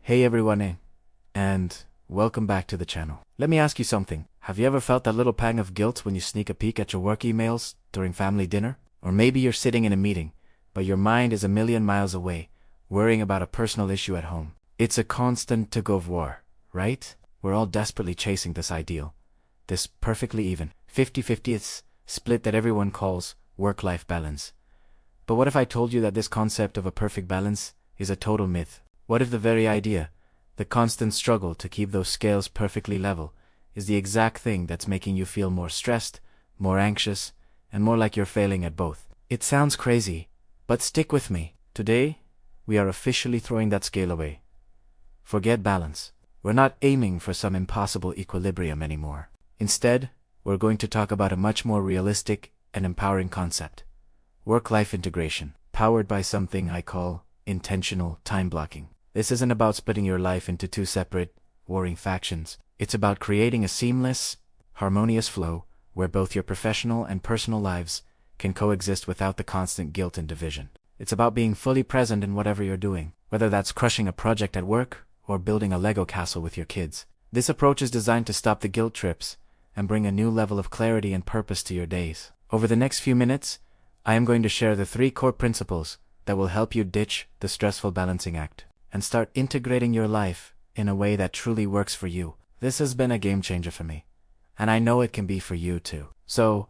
Hey everyone, and welcome back to the channel. Let me ask you something. Have you ever felt that little pang of guilt when you sneak a peek at your work emails during family dinner? Or maybe you're sitting in a meeting, but your mind is a million miles away, worrying about a personal issue at home. It's a constant tug-of-war, right? We're all desperately chasing this ideal, this perfectly even, 50-50th split that everyone calls work-life balance. But what if I told you that this concept of a perfect balance is a total myth? What if the very idea, the constant struggle to keep those scales perfectly level, is the exact thing that's making you feel more stressed, more anxious, and more like you're failing at both? It sounds crazy, but stick with me. Today, we are officially throwing that scale away. Forget balance. We're not aiming for some impossible equilibrium anymore. Instead, we're going to talk about a much more realistic and empowering concept: work-life integration, powered by something I call intentional time blocking. This isn't about splitting your life into two separate, warring factions. It's about creating a seamless, harmonious flow where both your professional and personal lives can coexist without the constant guilt and division. It's about being fully present in whatever you're doing, whether that's crushing a project at work or building a Lego castle with your kids. This approach is designed to stop the guilt trips and bring a new level of clarity and purpose to your days. Over the next few minutes, I am going to share the 3 core principles that will help you ditch the stressful balancing act and start integrating your life in a way that truly works for you. This has been a game changer for me, and I know it can be for you too. So,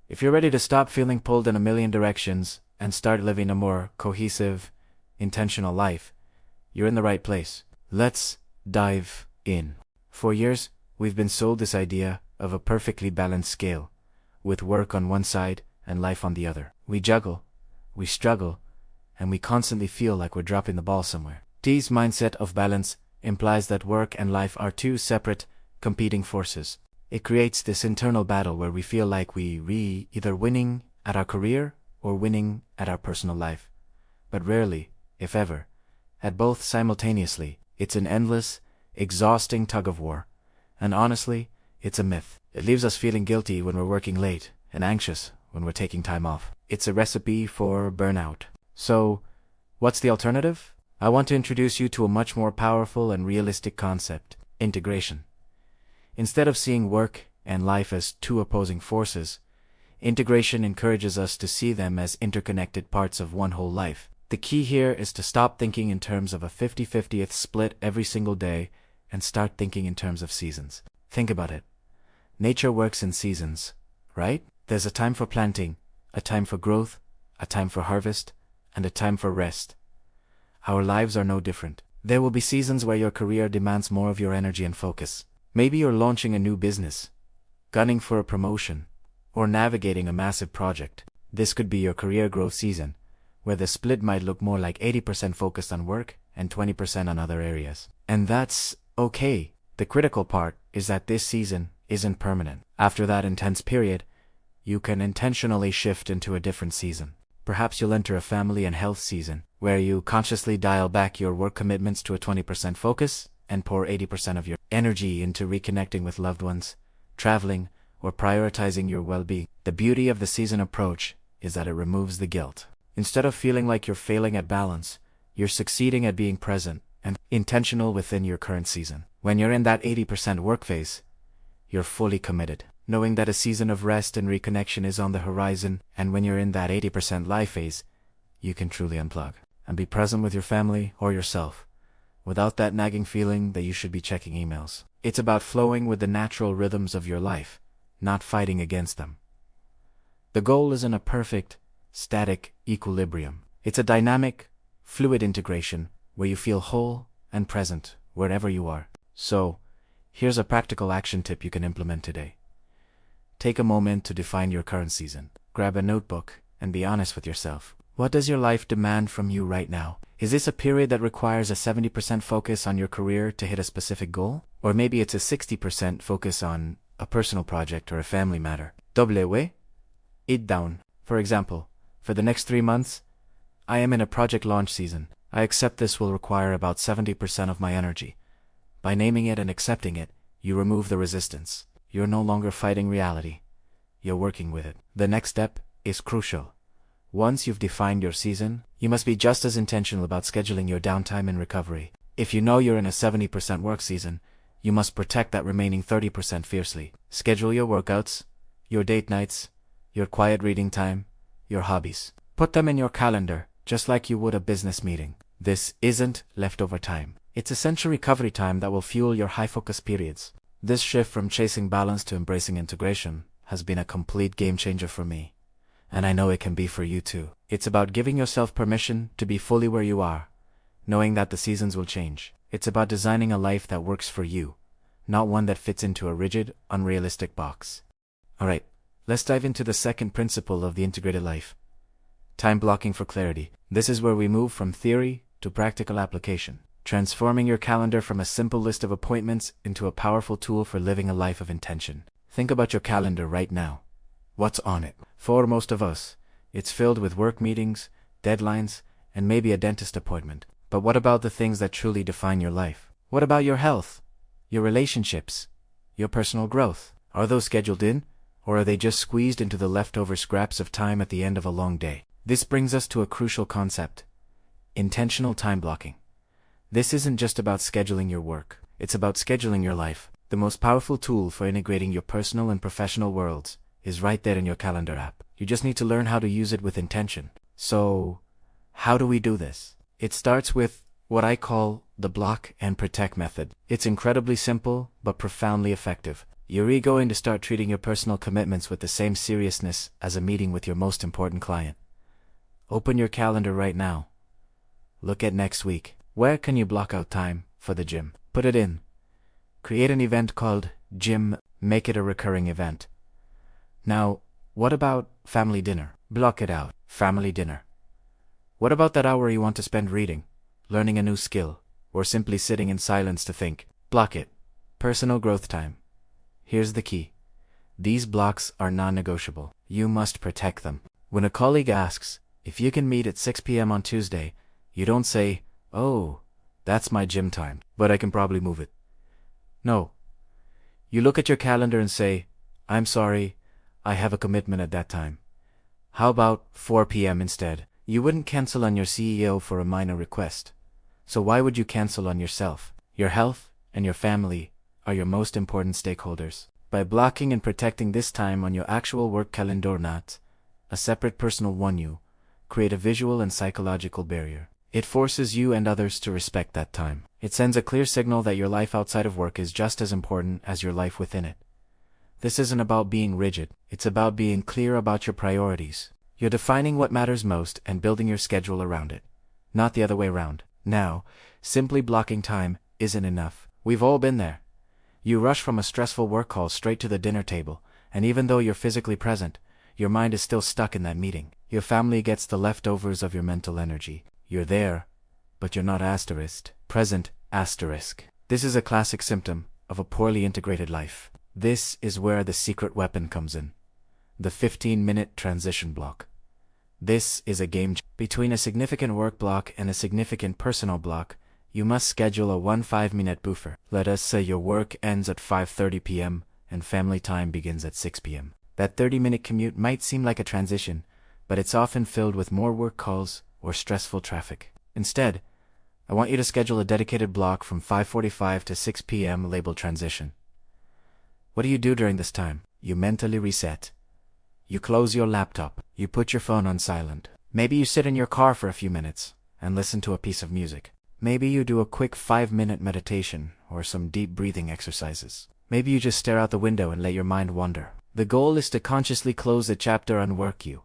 if you're ready to stop feeling pulled in a million directions and start living a more cohesive, intentional life, you're in the right place. Let's dive in. For years, we've been sold this idea of a perfectly balanced scale, with work on one side and life on the other. We juggle, we struggle, and we constantly feel like we're dropping the ball somewhere. This mindset of balance implies that work and life are two separate, competing forces. It creates this internal battle where we feel like we either winning at our career or winning at our personal life. But rarely, if ever, at both simultaneously. It's an endless, exhausting tug-of-war. And honestly, it's a myth. It leaves us feeling guilty when we're working late and anxious when we're taking time off. It's a recipe for burnout. So, what's the alternative? I want to introduce you to a much more powerful and realistic concept: integration. Instead of seeing work and life as two opposing forces, integration encourages us to see them as interconnected parts of one whole life. The key here is to stop thinking in terms of a 50-50th split every single day and start thinking in terms of seasons. Think about it. Nature works in seasons, right? There's a time for planting, a time for growth, a time for harvest, and a time for rest. Our lives are no different. There will be seasons where your career demands more of your energy and focus. Maybe you're launching a new business, gunning for a promotion, or navigating a massive project. This could be your career growth season, where the split might look more like 80% focused on work and 20% on other areas. And that's okay. The critical part is that this season isn't permanent. After that intense period, you can intentionally shift into a different season. Perhaps you'll enter a family and health season, where you consciously dial back your work commitments to a 20% focus and pour 80% of your energy into reconnecting with loved ones, traveling, or prioritizing your well-being. The beauty of the season approach is that it removes the guilt. Instead of feeling like you're failing at balance, you're succeeding at being present and intentional within your current season. When you're in that 80% work phase, you're fully committed, knowing that a season of rest and reconnection is on the horizon. And when you're in that 80% life phase, you can truly unplug and be present with your family or yourself, without that nagging feeling that you should be checking emails. It's about flowing with the natural rhythms of your life, not fighting against them. The goal isn't a perfect, static equilibrium. It's a dynamic, fluid integration where you feel whole and present wherever you are. So, here's a practical action tip you can implement today. Take a moment to define your current season. Grab a notebook and be honest with yourself. What does your life demand from you right now? Is this a period that requires a 70% focus on your career to hit a specific goal? Or maybe it's a 60% focus on a personal project or a family matter. Double it down. For example, for the next 3 months, I am in a project launch season. I accept this will require about 70% of my energy. By naming it and accepting it, you remove the resistance. You're no longer fighting reality. You're working with it. The next step is crucial. Once you've defined your season, you must be just as intentional about scheduling your downtime and recovery. If you know you're in a 70% work season, you must protect that remaining 30% fiercely. Schedule your workouts, your date nights, your quiet reading time, your hobbies. Put them in your calendar, just like you would a business meeting. This isn't leftover time. It's essential recovery time that will fuel your high-focus periods. This shift from chasing balance to embracing integration has been a complete game changer for me. And I know it can be for you too. It's about giving yourself permission to be fully where you are, knowing that the seasons will change. It's about designing a life that works for you, not one that fits into a rigid, unrealistic box. Alright, let's dive into the second principle of the integrated life. Time blocking for clarity. This is where we move from theory to practical application, transforming your calendar from a simple list of appointments into a powerful tool for living a life of intention. Think about your calendar right now. What's on it? For most of us, it's filled with work meetings, deadlines, and maybe a dentist appointment. But what about the things that truly define your life? What about your health, your relationships, your personal growth? Are those scheduled in, or are they just squeezed into the leftover scraps of time at the end of a long day? This brings us to a crucial concept: intentional time blocking. This isn't just about scheduling your work, it's about scheduling your life. The most powerful tool for integrating your personal and professional worlds is right there in your calendar app. You just need to learn how to use it with intention. So, how do we do this? It starts with what I call the block and protect method. It's incredibly simple, but profoundly effective. You're going to start treating your personal commitments with the same seriousness as a meeting with your most important client. Open your calendar right now. Look at next week. Where can you block out time for the gym? Put it in. Create an event called Gym. Make it a recurring event. Now, what about family dinner? Block it out. Family dinner. What about that hour you want to spend reading, learning a new skill, or simply sitting in silence to think? Block it. Personal growth time. Here's the key. These blocks are non-negotiable. You must protect them. When a colleague asks if you can meet at 6 p.m. on Tuesday, you don't say, "Oh, that's my gym time, but I can probably move it." No. You look at your calendar and say, "I'm sorry, I have a commitment at that time. How about 4 p.m. instead?" You wouldn't cancel on your CEO for a minor request. So why would you cancel on yourself? Your health and your family are your most important stakeholders. By blocking and protecting this time on your actual work calendar, not a separate personal one, you create a visual and psychological barrier. It forces you and others to respect that time. It sends a clear signal that your life outside of work is just as important as your life within it. This isn't about being rigid, it's about being clear about your priorities. You're defining what matters most and building your schedule around it, not the other way around. Now, simply blocking time isn't enough. We've all been there. You rush from a stressful work call straight to the dinner table, and even though you're physically present, your mind is still stuck in that meeting. Your family gets the leftovers of your mental energy. You're there, but you're not present. This is a classic symptom of a poorly integrated life. This is where the secret weapon comes in. The 15-minute transition block. This is a game changer. Between a significant work block and a significant personal block, you must schedule a 5-minute buffer. Let us say your work ends at 5:30 p.m. and family time begins at 6 p.m. That 30-minute commute might seem like a transition, but it's often filled with more work calls or stressful traffic. Instead, I want you to schedule a dedicated block from 5:45 to 6 p.m. labeled transition. What do you do during this time? You mentally reset. You close your laptop. You put your phone on silent. Maybe you sit in your car for a few minutes and listen to a piece of music. Maybe you do a quick 5-minute meditation or some deep breathing exercises. Maybe you just stare out the window and let your mind wander. The goal is to consciously close the chapter on work you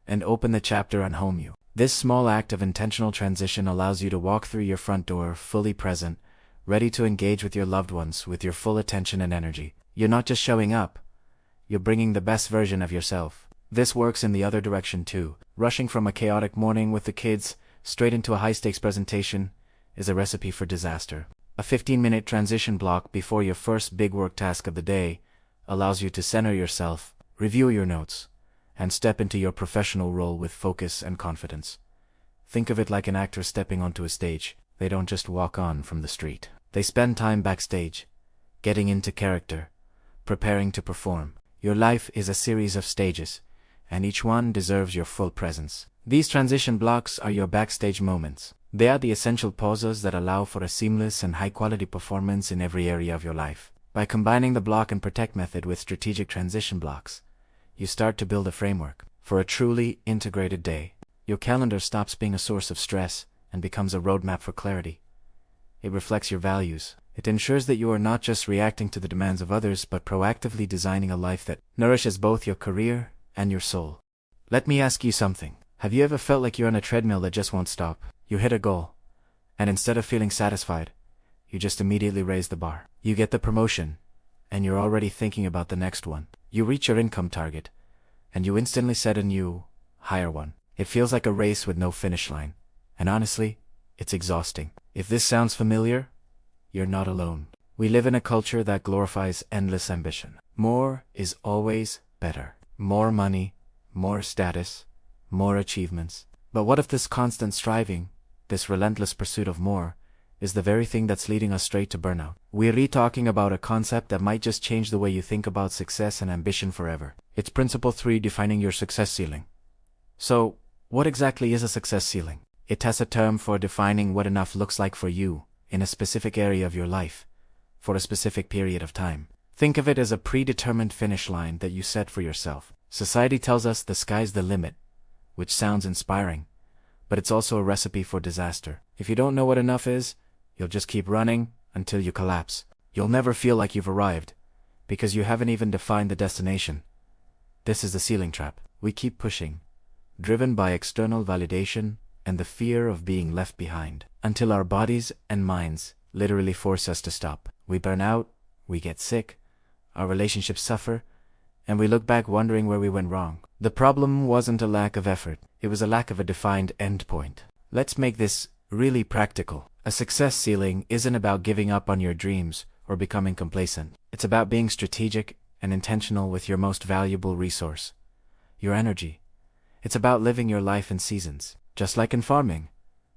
and open the chapter on home you. This small act of intentional transition allows you to walk through your front door fully present, ready to engage with your loved ones with your full attention and energy. You're not just showing up, you're bringing the best version of yourself. This works in the other direction too. Rushing from a chaotic morning with the kids straight into a high-stakes presentation is a recipe for disaster. A 15-minute transition block before your first big work task of the day allows you to center yourself, review your notes, and step into your professional role with focus and confidence. Think of it like an actor stepping onto a stage. They don't just walk on from the street. They spend time backstage, getting into character, preparing to perform. Your life is a series of stages, and each one deserves your full presence. These transition blocks are your backstage moments. They are the essential pauses that allow for a seamless and high-quality performance in every area of your life. By combining the block and protect method with strategic transition blocks, you start to build a framework for a truly integrated day. Your calendar stops being a source of stress and becomes a roadmap for clarity. It reflects your values. It ensures that you are not just reacting to the demands of others, but proactively designing a life that nourishes both your career and your soul. Let me ask you something. Have you ever felt like you're on a treadmill that just won't stop? You hit a goal, and instead of feeling satisfied, you just immediately raise the bar. You get the promotion, and you're already thinking about the next one. You reach your income target, and you instantly set a new, higher one. It feels like a race with no finish line, and honestly, it's exhausting. If this sounds familiar, you're not alone. We live in a culture that glorifies endless ambition. More is always better. More money, more status, more achievements. But what if this constant striving, this relentless pursuit of more, is the very thing that's leading us straight to burnout? We're talking about a concept that might just change the way you think about success and ambition forever. It's Principle 3, defining your success ceiling. So, what exactly is a success ceiling? It has a term for defining what enough looks like for you in a specific area of your life, for a specific period of time. Think of it as a predetermined finish line that you set for yourself. Society tells us the sky's the limit, which sounds inspiring, but it's also a recipe for disaster. If you don't know what enough is, you'll just keep running until you collapse. You'll never feel like you've arrived, because you haven't even defined the destination. This is the ceiling trap. We keep pushing, driven by external validation and the fear of being left behind, until our bodies and minds literally force us to stop. We burn out, we get sick, our relationships suffer, and we look back wondering where we went wrong. The problem wasn't a lack of effort, it was a lack of a defined endpoint. Let's make this really practical. A success ceiling isn't about giving up on your dreams or becoming complacent. It's about being strategic and intentional with your most valuable resource, your energy. It's about living your life in seasons. Just like in farming,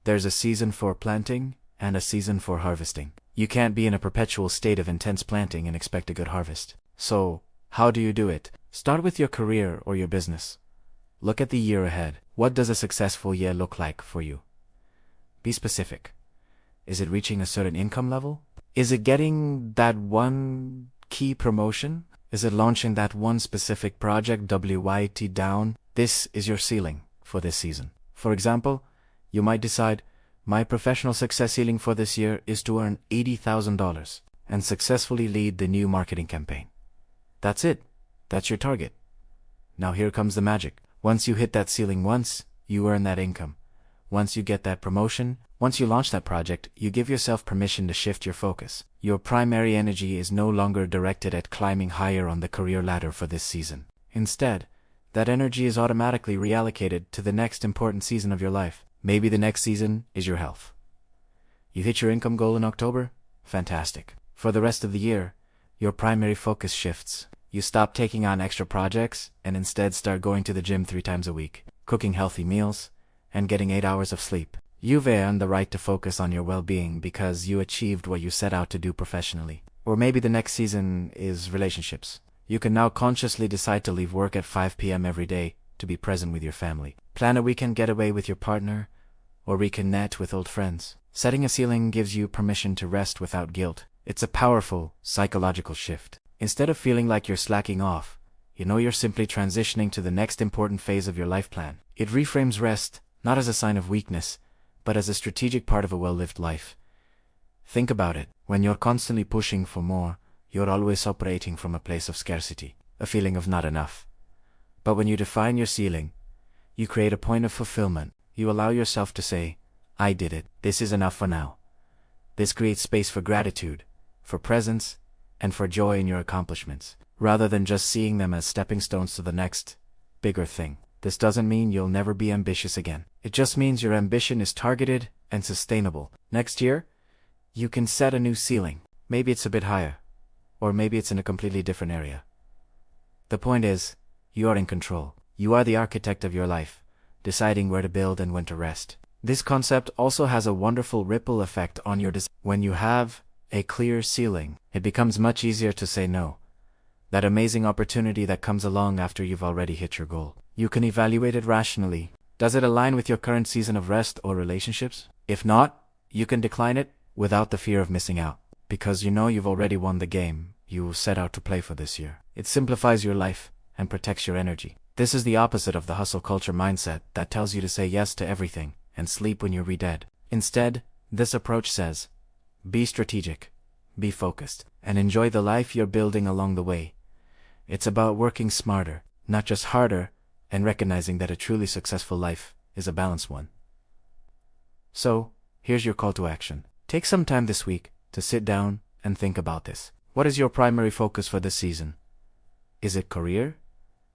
there's a season for planting and a season for harvesting. You can't be in a perpetual state of intense planting and expect a good harvest. So, how do you do it? Start with your career or your business. Look at the year ahead. What does a successful year look like for you? Be specific. Is it reaching a certain income level? Is it getting that one key promotion? Is it launching that one specific project? WYT down? This is your ceiling for this season. For example, you might decide, my professional success ceiling for this year is to earn $80,000 and successfully lead the new marketing campaign. That's it. That's your target. Now here comes the magic. Once you hit that ceiling once, you earn that income. Once you get that promotion, once you launch that project, you give yourself permission to shift your focus. Your primary energy is no longer directed at climbing higher on the career ladder for this season. Instead, that energy is automatically reallocated to the next important season of your life. Maybe the next season is your health. You hit your income goal in October? Fantastic. For the rest of the year, your primary focus shifts. You stop taking on extra projects and instead start going to the gym 3 times a week, cooking healthy meals, and getting 8 hours of sleep. You've earned the right to focus on your well-being because you achieved what you set out to do professionally. Or maybe the next season is relationships. You can now consciously decide to leave work at 5 p.m. every day to be present with your family. Plan a weekend getaway with your partner, or reconnect with old friends. Setting a ceiling gives you permission to rest without guilt. It's a powerful psychological shift. Instead of feeling like you're slacking off, you know you're simply transitioning to the next important phase of your life plan. It reframes rest not as a sign of weakness, but as a strategic part of a well-lived life. Think about it. When you're constantly pushing for more, you're always operating from a place of scarcity, a feeling of not enough. But when you define your ceiling, you create a point of fulfillment. You allow yourself to say, I did it. This is enough for now. This creates space for gratitude, for presence, and for joy in your accomplishments, rather than just seeing them as stepping stones to the next, bigger thing. This doesn't mean you'll never be ambitious again. It just means your ambition is targeted and sustainable. Next year, you can set a new ceiling. Maybe it's a bit higher, or maybe it's in a completely different area. The point is, you are in control. You are the architect of your life, deciding where to build and when to rest. This concept also has a wonderful ripple effect on your decisions. When you have a clear ceiling, it becomes much easier to say no. That amazing opportunity that comes along after you've already hit your goal. You can evaluate it rationally. Does it align with your current season of rest or relationships? If not, you can decline it without the fear of missing out, because you know you've already won the game you set out to play for this year. It simplifies your life and protects your energy. This is the opposite of the hustle culture mindset that tells you to say yes to everything and sleep when you're dead. Instead, this approach says, be strategic, be focused, and enjoy the life you're building along the way. It's about working smarter, not just harder, and recognizing that a truly successful life is a balanced one. So, here's your call to action. Take some time this week to sit down and think about this. What is your primary focus for this season? Is it career,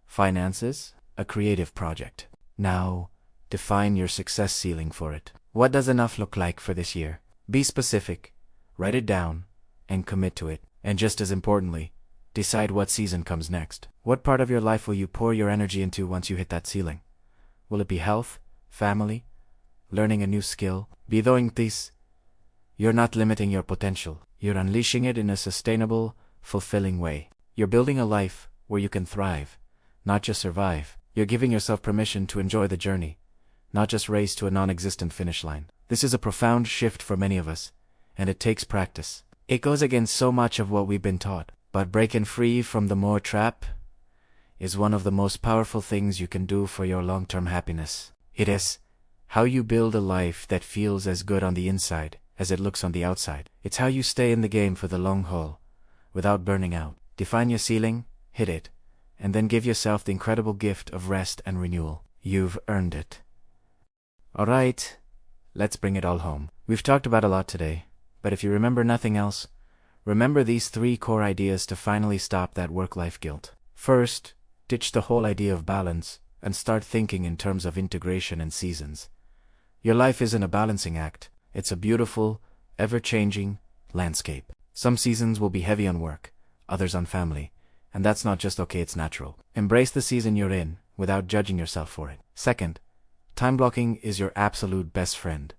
finances, a creative project? Now, define your success ceiling for it. What does enough look like for this year? Be specific, write it down, and commit to it. And just as importantly, decide what season comes next. What part of your life will you pour your energy into once you hit that ceiling? Will it be health, family, learning a new skill? Be doing this. You're not limiting your potential. You're unleashing it in a sustainable, fulfilling way. You're building a life where you can thrive, not just survive. You're giving yourself permission to enjoy the journey, not just race to a non-existent finish line. This is a profound shift for many of us, and it takes practice. It goes against so much of what we've been taught, but breaking free from the more trap is one of the most powerful things you can do for your long-term happiness. It is how you build a life that feels as good on the inside as it looks on the outside. It's how you stay in the game for the long haul, without burning out. Define your ceiling, hit it, and then give yourself the incredible gift of rest and renewal. You've earned it. Alright, let's bring it all home. We've talked about a lot today, but if you remember nothing else, remember these 3 core ideas to finally stop that work-life guilt. First, ditch the whole idea of balance and start thinking in terms of integration and seasons. Your life isn't a balancing act. It's a beautiful, ever-changing landscape. Some seasons will be heavy on work, others on family, and that's not just okay, it's natural. Embrace the season you're in without judging yourself for it. Second, time blocking is your absolute best friend.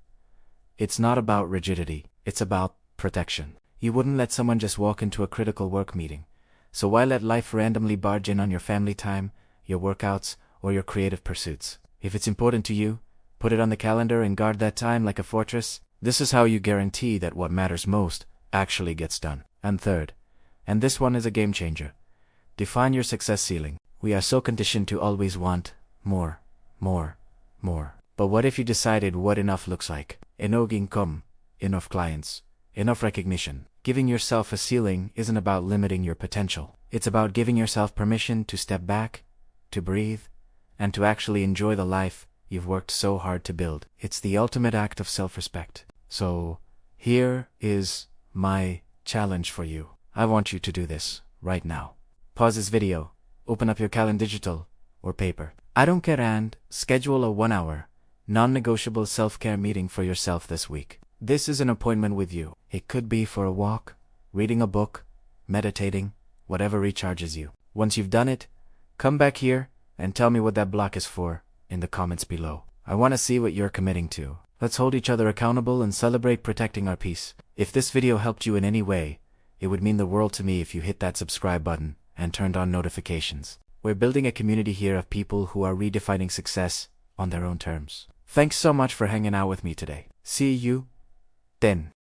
It's not about rigidity, it's about protection. You wouldn't let someone just walk into a critical work meeting, so why let life randomly barge in on your family time, your workouts, or your creative pursuits? If it's important to you, put it on the calendar and guard that time like a fortress. This is how you guarantee that what matters most actually gets done. And third, and this one is a game changer, define your success ceiling. We are so conditioned to always want more, more, more. But what if you decided what enough looks like? Enough income, enough clients, enough recognition. Giving yourself a ceiling isn't about limiting your potential. It's about giving yourself permission to step back, to breathe, and to actually enjoy the life you've worked so hard to build. It's the ultimate act of self-respect. So, here is my challenge for you. I want you to do this right now. Pause this video, open up your calendar, digital or paper, I don't care, and schedule a 1-hour, non-negotiable self-care meeting for yourself this week. This is an appointment with you. It could be for a walk, reading a book, meditating, whatever recharges you. Once you've done it, come back here and tell me what that block is for in the comments below. I want to see what you're committing to. Let's hold each other accountable and celebrate protecting our peace. If this video helped you in any way, it would mean the world to me if you hit that subscribe button and turned on notifications. We're building a community here of people who are redefining success on their own terms. Thanks so much for hanging out with me today. See you then.